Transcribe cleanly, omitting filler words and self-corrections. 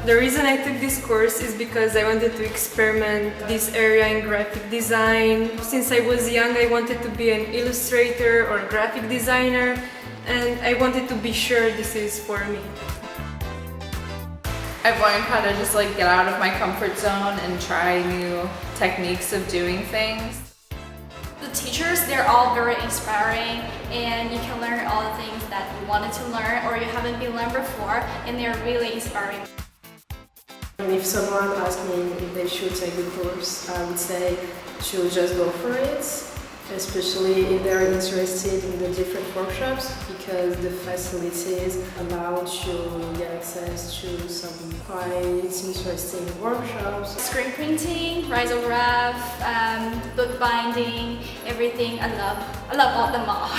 The reason I took this course is because I wanted to experiment this area in graphic design. Since I was young, I wanted to be an illustrator or graphic designer, and I wanted to be sure this is for me. I've learned how to just like get out of my comfort zone and try new techniques of doing things. The teachers, they're all very inspiring, and you can learn all the things that you wanted to learn or you haven't been learned before, and they're really inspiring. And if someone asked me if they should take the course, I would say to just go for it, especially if they're interested in the different workshops, because the facilities allow to get access to some quite interesting workshops. Screen printing, risograph, book binding, everything. I love all them all.